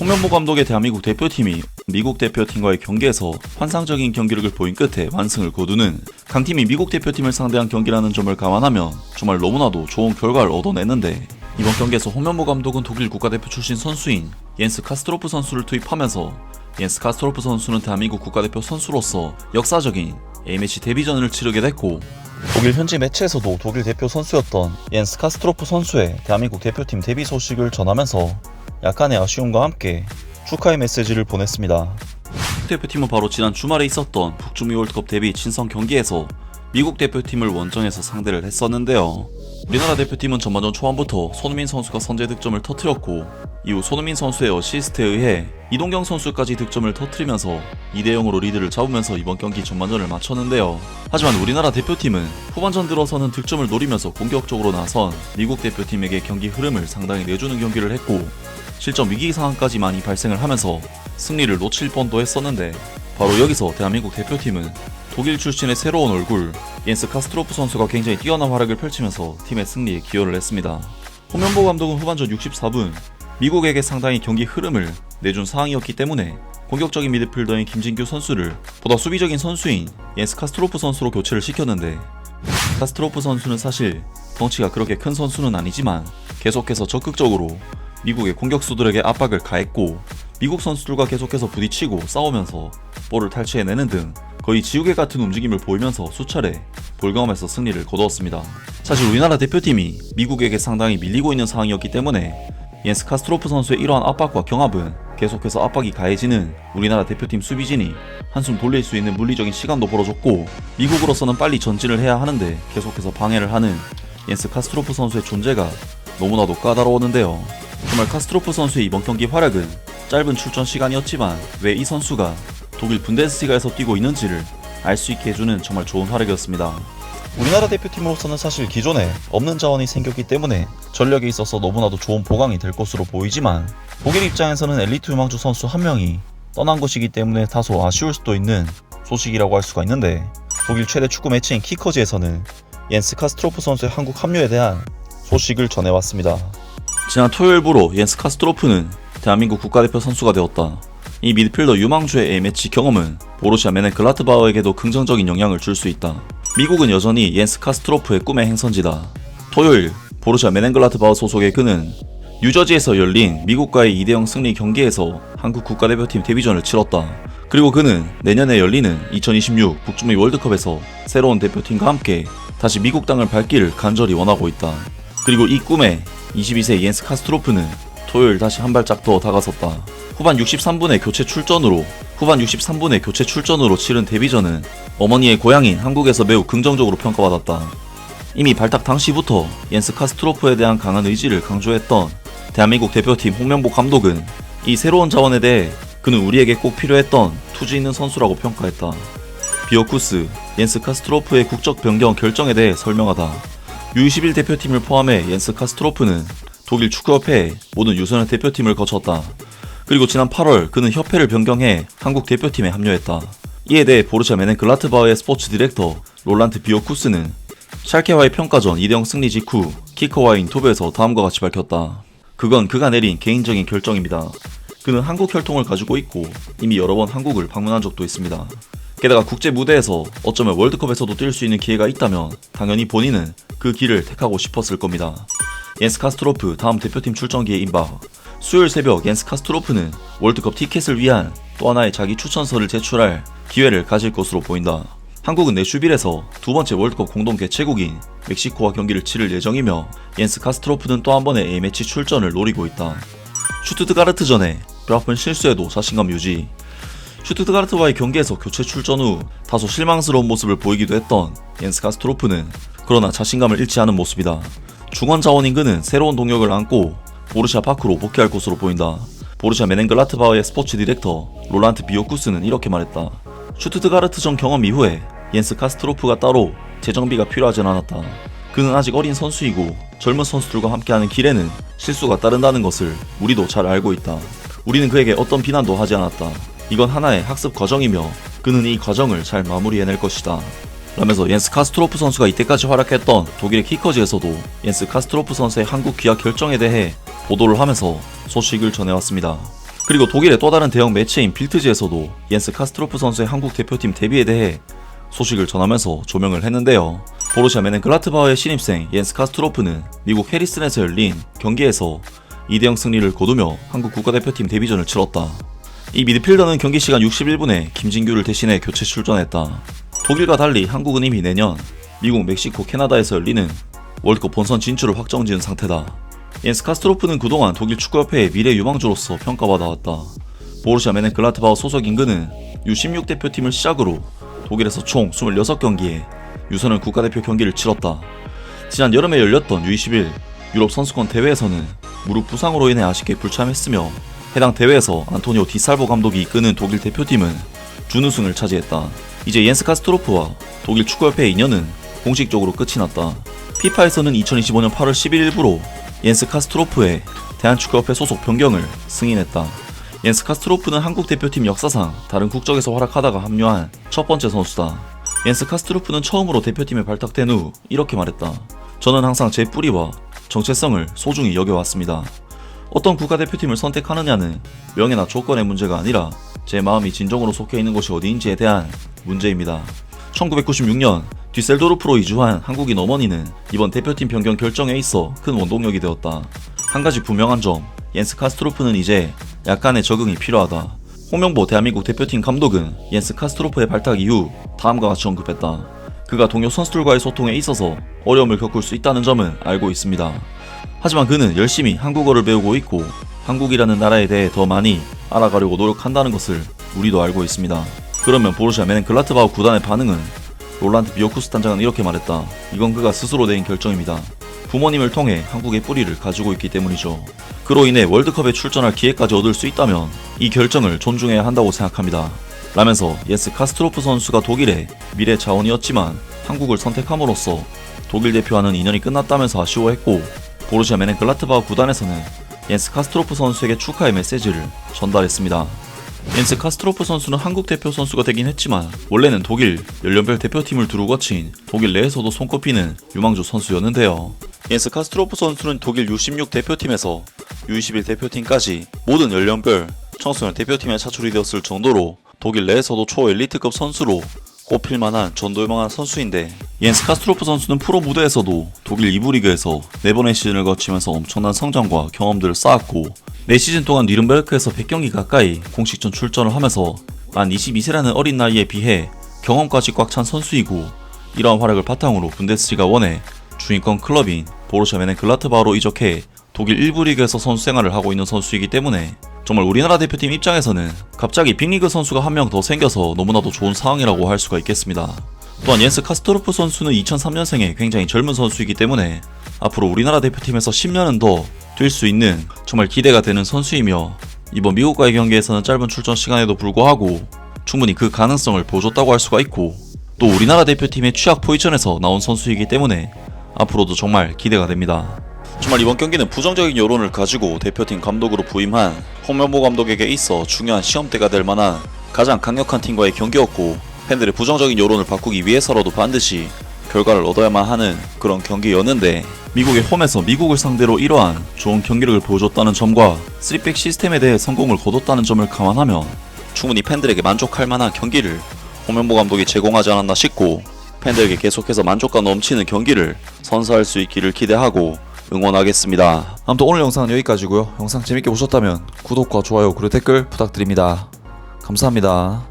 홍명보 감독의 대한민국 대표팀이 미국 대표팀과의 경기에서 환상적인 경기력을 보인 끝에 완승을 거두는 강팀이 미국 대표팀을 상대한 경기라는 점을 감안하면 정말 너무나도 좋은 결과를 얻어냈는데, 이번 경기에서 홍명보 감독은 독일 국가대표 출신 선수인 옌스 카스트로프 선수를 투입하면서 옌스 카스트로프 선수는 대한민국 국가대표 선수로서 역사적인 A매치 데뷔전을 치르게 됐고, 독일 현지 매체에서도 독일 대표 선수였던 옌스 카스트로프 선수의 대한민국 대표팀 데뷔 소식을 전하면서 약간의 아쉬움과 함께 축하의 메시지를 보냈습니다. 대표팀은 바로 지난 주말에 있었던 북중미 월드컵 데뷔 친선 경기에서 미국 대표팀을 원정에서 상대를 했었는데요. 우리나라 대표팀은 전반전 초반부터 손흥민 선수가 선제 득점을 터뜨렸고, 이후 손흥민 선수의 어시스트에 의해 이동경 선수까지 득점을 터뜨리면서 2대0으로 리드를 잡으면서 이번 경기 전반전을 마쳤는데요. 하지만 우리나라 대표팀은 후반전 들어서는 득점을 노리면서 공격적으로 나선 미국 대표팀에게 경기 흐름을 상당히 내주는 경기를 했고, 실점 위기 상황까지 많이 발생을 하면서 승리를 놓칠 뻔도 했었는데, 바로 여기서 대한민국 대표팀은 독일 출신의 새로운 얼굴 옌스 카스트로프 선수가 굉장히 뛰어난 활약을 펼치면서 팀의 승리에 기여를 했습니다. 홍명보 감독은 후반전 64분 미국에게 상당히 경기 흐름을 내준 상황이었기 때문에 공격적인 미드필더인 김진규 선수를 보다 수비적인 선수인 옌스 카스트로프 선수로 교체를 시켰는데, 카스트로프 선수는 사실 덩치가 그렇게 큰 선수는 아니지만 계속해서 적극적으로 미국의 공격수들에게 압박을 가했고, 미국 선수들과 계속해서 부딪히고 싸우면서 볼을 탈취해내는 등 거의 지우개 같은 움직임을 보이면서 수차례 볼 경험에서 승리를 거두었습니다. 사실 우리나라 대표팀이 미국에게 상당히 밀리고 있는 상황이었기 때문에 옌스 카스트로프 선수의 이러한 압박과 경합은 계속해서 압박이 가해지는 우리나라 대표팀 수비진이 한숨 돌릴 수 있는 물리적인 시간도 벌어줬고, 미국으로서는 빨리 전진을 해야 하는데 계속해서 방해를 하는 옌스 카스트로프 선수의 존재가 너무나도 까다로웠는데요. 정말 카스트로프 선수의 이번 경기 활약은 짧은 출전 시간이었지만 왜 이 선수가 독일 분데스리가에서 뛰고 있는지를 알 수 있게 해주는 정말 좋은 활약이었습니다. 우리나라 대표팀으로서는 사실 기존에 없는 자원이 생겼기 때문에 전력에 있어서 너무나도 좋은 보강이 될 것으로 보이지만, 독일 입장에서는 엘리트 유망주 선수 한 명이 떠난 것이기 때문에 다소 아쉬울 수도 있는 소식이라고 할 수가 있는데, 독일 최대 축구 매체인 키커즈에서는 옌스 카스트로프 선수의 한국 합류에 대한 소식을 전해왔습니다. 지난 토요일부로 옌스 카스트로프는 대한민국 국가대표 선수가 되었다. 이 미드필더 유망주의 A매치 경험은 보루시아 메넨글라트바흐에게도 긍정적인 영향을 줄 수 있다. 미국은 여전히 옌스 카스트로프의 꿈의 행선지다. 토요일 보루시아 메넨글라트바흐 소속의 그는 뉴저지에서 열린 미국과의 2대0 승리 경기에서 한국 국가대표팀 데뷔전을 치렀다. 그리고 그는 내년에 열리는 2026 북중미 월드컵에서 새로운 대표팀과 함께 다시 미국 땅을 밟기를 간절히 원하고 있다. 그리고 이 꿈에 22세 옌스 카스트로프는 토요일 다시 한 발짝 더 다가섰다. 후반 63분의 교체 출전으로 치른 데뷔전은 어머니의 고향인 한국에서 매우 긍정적으로 평가받았다. 이미 발탁 당시부터 옌스 카스트로프에 대한 강한 의지를 강조했던 대한민국 대표팀 홍명보 감독은 이 새로운 자원에 대해 그는 우리에게 꼭 필요했던 투지 있는 선수라고 평가했다. 비어쿠스 옌스 카스트로프의 국적 변경 결정에 대해 설명하다. U21 대표팀을 포함해 옌스 카스트로프는 독일 축구협회의 모든 유소년 대표팀을 거쳤다. 그리고 지난 8월 그는 협회를 변경해 한국 대표팀에 합류했다. 이에 대해 보루시아 메넨글라트바흐의 스포츠 디렉터 롤란트 비어쿠스는 샬케와의 평가전 2대0 승리 직후 키커와의 인터뷰에서 다음과 같이 밝혔다. 그건 그가 내린 개인적인 결정입니다. 그는 한국 혈통을 가지고 있고 이미 여러 번 한국을 방문한 적도 있습니다. 게다가 국제 무대에서 어쩌면 월드컵에서도 뛸 수 있는 기회가 있다면 당연히 본인은 그 길을 택하고 싶었을 겁니다. 옌스 카스트로프 다음 대표팀 출전기에 임박. 수요일 새벽 옌스 카스트로프는 월드컵 티켓을 위한 또 하나의 자기 추천서를 제출할 기회를 가질 것으로 보인다. 한국은 내슈빌에서 두 번째 월드컵 공동 개최국인 멕시코와 경기를 치를 예정이며, 옌스 카스트로프는 또 한 번의 A매치 출전을 노리고 있다. 슈투트가르트전에 뼈아픈 실수에도 자신감 유지. 슈투트가르트와의 경기에서 교체 출전 후 다소 실망스러운 모습을 보이기도 했던 옌스 카스트로프는 그러나 자신감을 잃지 않은 모습이다. 중원 자원인 그는 새로운 동력을 안고 보르시아 파크로 복귀할 것으로 보인다. 보르시아 메넨글라트바흐의 스포츠 디렉터 롤란트 비오쿠스는 이렇게 말했다. 슈투트가르트전 경험 이후에 옌스 카스트로프가 따로 재정비가 필요하진 않았다. 그는 아직 어린 선수이고 젊은 선수들과 함께하는 길에는 실수가 따른다는 것을 우리도 잘 알고 있다. 우리는 그에게 어떤 비난도 하지 않았다. 이건 하나의 학습 과정이며 그는 이 과정을 잘 마무리해낼 것이다. 라면서 옌스 카스트로프 선수가 이때까지 활약했던 독일의 키커즈에서도 옌스 카스트로프 선수의 한국 귀화 결정에 대해 보도를 하면서 소식을 전해왔습니다. 그리고 독일의 또 다른 대형 매체인 빌트지에서도 옌스 카스트로프 선수의 한국 대표팀 데뷔에 대해 소식을 전하면서 조명을 했는데요. 보루시아 메넨글라트바흐의 신입생 옌스 카스트로프는 미국 해리슨에서 열린 경기에서 2대0 승리를 거두며 한국 국가대표팀 데뷔전을 치렀다. 이 미드필더는 경기 시간 61분에 김진규를 대신해 교체 출전했다. 독일과 달리 한국은 이미 내년 미국, 멕시코, 캐나다에서 열리는 월드컵 본선 진출을 확정지은 상태다. 옌스 카스트로프는 그동안 독일 축구협회의 미래 유망주로서 평가받아왔다. 보루시아 메넨글라트바흐 소속인 그는 U16 대표팀을 시작으로 독일에서 총 26경기에 유소년 국가대표 경기를 치렀다. 지난 여름에 열렸던 U21 유럽 선수권 대회에서는 무릎 부상으로 인해 아쉽게 불참했으며 해당 대회에서 안토니오 디살보 감독이 이끄는 독일 대표팀은 준우승을 차지했다. 이제 옌스 카스트로프와 독일 축구협회의 인연은 공식적으로 끝이 났다. 피파에서는 2025년 8월 11일부로 옌스 카스트로프의 대한축구협회 소속 변경을 승인했다. 옌스 카스트로프는 한국 대표팀 역사상 다른 국적에서 활약하다가 합류한 첫 번째 선수다. 옌스 카스트로프는 처음으로 대표팀에 발탁된 후 이렇게 말했다. 저는 항상 제 뿌리와 정체성을 소중히 여겨왔습니다. 어떤 국가대표팀을 선택하느냐는 명예나 조건의 문제가 아니라 제 마음이 진정으로 속해 있는 곳이 어디인지에 대한 문제입니다. 1996년 뒤셀도르프로 이주한 한국인 어머니는 이번 대표팀 변경 결정에 있어 큰 원동력이 되었다. 한 가지 분명한 점, 옌스 카스트로프는 이제 약간의 적응이 필요하다. 홍명보 대한민국 대표팀 감독은 옌스 카스트로프의 발탁 이후 다음과 같이 언급했다. 그가 동료 선수들과의 소통에 있어서 어려움을 겪을 수 있다는 점은 알고 있습니다. 하지만 그는 열심히 한국어를 배우고 있고 한국이라는 나라에 대해 더 많이 알아가려고 노력한다는 것을 우리도 알고 있습니다. 그러면 보루시아 메넨글라트바흐 구단의 반응은? 롤란드 비오쿠스 단장은 이렇게 말했다. 이건 그가 스스로 내린 결정입니다. 부모님을 통해 한국의 뿌리를 가지고 있기 때문이죠. 그로 인해 월드컵에 출전할 기회까지 얻을 수 있다면 이 결정을 존중해야 한다고 생각합니다. 라면서 옌스 카스트로프 선수가 독일의 미래 자원이었지만 한국을 선택함으로써 독일 대표와는 인연이 끝났다면서 아쉬워했고, 보루시아 메넨글라트바흐 구단에서는 옌스 카스트로프 선수에게 축하의 메시지를 전달했습니다. 옌스 카스트로프 선수는 한국 대표 선수가 되긴 했지만 원래는 독일 연령별 대표팀을 두루 거친 독일 내에서도 손꼽히는 유망주 선수였는데요. 옌스 카스트로프 선수는 독일 U16 대표팀에서 U21 대표팀까지 모든 연령별 청소년 대표팀에 차출이 되었을 정도로 독일 내에서도 초엘리트급 선수로 꼽힐만한 전도유망한 선수인데, 옌스 카스트로프 선수는 프로 무대에서도 독일 2부 리그에서 4번의 시즌을 거치면서 엄청난 성장과 경험들을 쌓았고 4시즌 동안 뉘른베르크에서 100경기 가까이 공식전 출전을 하면서 만 22세라는 어린 나이에 비해 경험까지 꽉 찬 선수이고, 이러한 활약을 바탕으로 분데스리가 1의 주인권 클럽인 보루시아 메넨글라트바흐로 이적해 독일 1부 리그에서 선수 생활을 하고 있는 선수이기 때문에 정말 우리나라 대표팀 입장에서는 갑자기 빅리그 선수가 한 명 더 생겨서 너무나도 좋은 상황이라고 할 수가 있겠습니다. 또한 옌스 카스트로프 선수는 2003년생의 굉장히 젊은 선수이기 때문에 앞으로 우리나라 대표팀에서 10년은 더 뛸 수 있는 정말 기대가 되는 선수이며, 이번 미국과의 경기에서는 짧은 출전 시간에도 불구하고 충분히 그 가능성을 보여줬다고 할 수가 있고, 또 우리나라 대표팀의 취약 포지션에서 나온 선수이기 때문에 앞으로도 정말 기대가 됩니다. 정말 이번 경기는 부정적인 여론을 가지고 대표팀 감독으로 부임한 홍명보 감독에게 있어 중요한 시험대가 될 만한 가장 강력한 팀과의 경기였고, 팬들의 부정적인 여론을 바꾸기 위해서라도 반드시 결과를 얻어야만 하는 그런 경기였는데, 미국의 홈에서 미국을 상대로 이러한 좋은 경기력을 보여줬다는 점과 3백 시스템에 대해 성공을 거뒀다는 점을 감안하면 충분히 팬들에게 만족할 만한 경기를 홍명보 감독이 제공하지 않았나 싶고, 팬들에게 계속해서 만족감 넘치는 경기를 선사할 수 있기를 기대하고 응원하겠습니다. 아무튼 오늘 영상은 여기까지고요. 영상 재밌게 보셨다면 구독과 좋아요 그리고 댓글 부탁드립니다. 감사합니다.